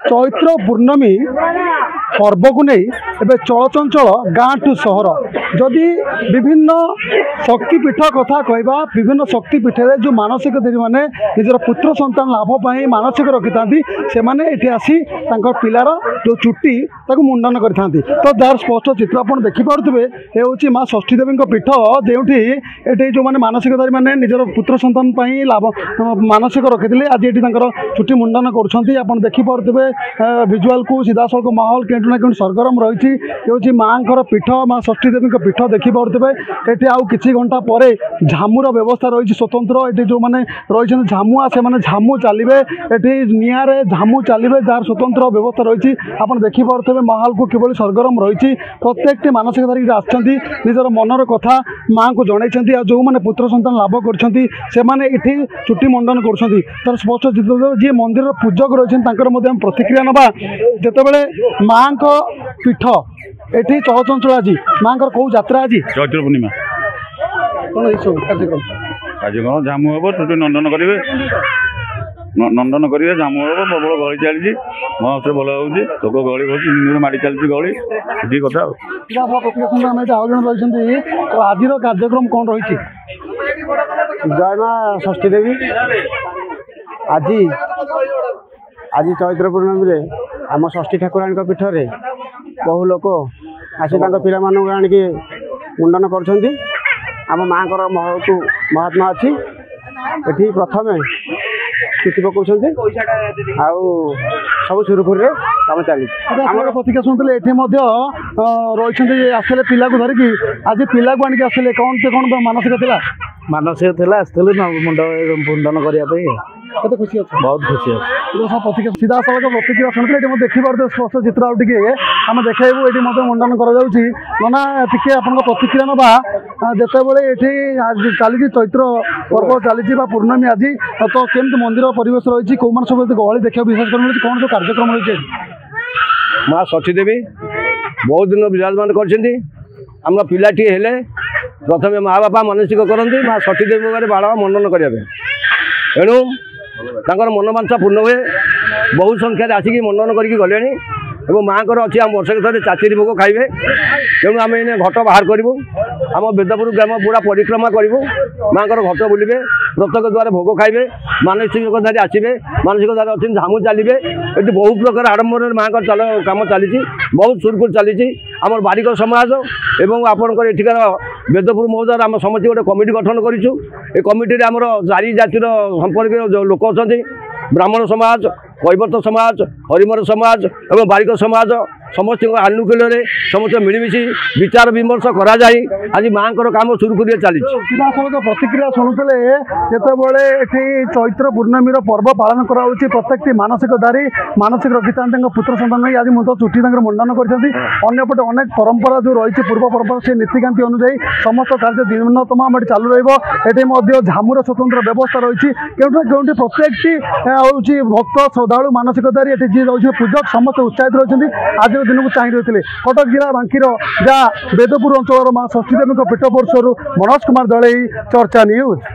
चैत्र पूर्णमी पर्व को नहीं एवं चलचंचल गाँ टू सहर जदि विभिन्न शक्तिपीठ कथा कहवा विभिन्न शक्तिपीठ जो मानसिक मैंने निजर पुत्र संतान लाभपाई मानसिक रखी था से आसी पिलार जो चुट्टी मुंडन करते तो जार स्पष्ट चित्र आप देखिपे ये माँ षष्ठी देवी पीठ जो जो मैंने मानसिकधारी मैंने निजर पुत्र संतान लाभ मानसिक रखी आज ये चुट्टी मुंडन कर देखिपे विजुआल को सीधा सड़क माहौल केउटु ना केउटु सरगरम रही ये माँ पीठ माँ षष्ठी देवी पीठ देखिपे ये आउ कि घंटा पर झामुर व्यवस्था रही स्वतंत्र ये जो मैंने रही झामुआ से मैंने झामु चलिए ये निआरे झामु चलिए जार स्वतंत्र व्यवस्था रही आप देखिपे माहौल को किभली सरगरम रही प्रत्येक मानसिकधारी आछंती निजर मनर कथा माँ को जनई जो मैंने पुत्र संतान लाभ कर चुट्टी मंडन कर तार स्पष्ट चित्र जी मंदिर पूजक रही प्रतिक्रिया नवा जितेबाला माँ पीठ ये चलचंचल आज माँ कौ यात्रा आज चैत्र पूर्णिमा कौन कार्यक्रम कार्यक्रम झामु हम चुट्टी नंदन करेंगे नंदन करेंगे झामु हम प्रबल गली चली महोत्सव भल होक गली बहुत माड़ी चलती गली ये कथा आज कार्यक्रम कौन रही जय माँ षष्ठी देवी आज आज चैत्र पूर्णमी आम षष्ठी ठाकुराणी पीठ रे बहु लोक आसी पिला आणिक मुंडन कर माँ महात्मा अच्छी ये प्रथम चुट्टी पकाउं सब सुरुखुरी कम चली प्रतिक्रिया शुणुले रही आसले पिला को धरिकी आज पिला को आणिक आसले कौन मानसिक थिला मानसिक थिला आसले मुंडन करने कत खुशी अच्छे बहुत खुशी अच्छे प्रतिक्रिया सीधा सड़क प्रतिक्रिया शुणुले ये देखिपे स्पष्ट चित्र आगे आम देखू ये मुंडन करना टी आप प्रतिक्रिया नवा जितेबाला ये चली चैत्र पर्व चली पूर्णमी आज तो केमती मंदिर परिवेश रही कौ मान सब गहली देखा विशेष कर मिले कौन सब कार्यक्रम रही माँ षष्ठी देवी बहुत दिन विराजमान कर पिलाटी हेले प्रथम माँ बापा मानसिक करती माँ षष्ठी देवी बाड़ मंडन करने एणु तांकर मनोवांछा पूर्ण हुए बहुत संख्यार आसिक मंडन करके गले माँ को अच्छी आम वर्ष थे चाचिरी भोग खाइबे तेणु आम इन घट बाहर करूँ आम बेदपुर ग्राम पूरा परिक्रमा करूँ माँ को घट बुलवे प्रत्येक द्वार भोग खाइबे मानसिकधारी आसवे मानसिकधारी अच्छे झामु चलिए ये बहु प्रकार आडम्बर माँ का कम चली बहुत सुरखुर चली आम बारिक समाज एवं आपंकर एठिकार बेदपुर महोदय आम समस्त गोटे कमिटी गठन करूँ ये कमिटी आमर 4 जातिर संपर्क जो लोक अच्छा ब्राह्मण समाज कैवर्त समाज हरिमर समाज एवं बारिक समाज समस्त आनुकूल्य समस्त मिलमिशी विचार विमर्श करा जाए आज माँ कम सुरखुरी चली सीधा सड़क प्रतिक्रिया शुणुले जितेबाला ये चैत्र पूर्णमी पर्व पालन कर प्रत्येक मानसिकधारी मानसिक रखी था पुत्र संतान आज मुझे चुट्टी मुंडन करपटे अनेक परंपरा जो रही पूर्व परंपरा से नीतिकांति अनुଯାयी समस्त कार्य दिनतम चालू रही झामुर स्वतंत्र व्यवस्था रही क्योंकि प्रत्येक हूँ भक्त श्रद्धालु मानसिकधारी ये जी रही पूजक समस्त उत्साहित रही आज दिन को चाह रही कटक जिला बांकीर जहाँ बेदपुर अंचल माँ षष्ठी देवी पीठ परिसर मनोज कुमार दलई चर्चा न्यूज।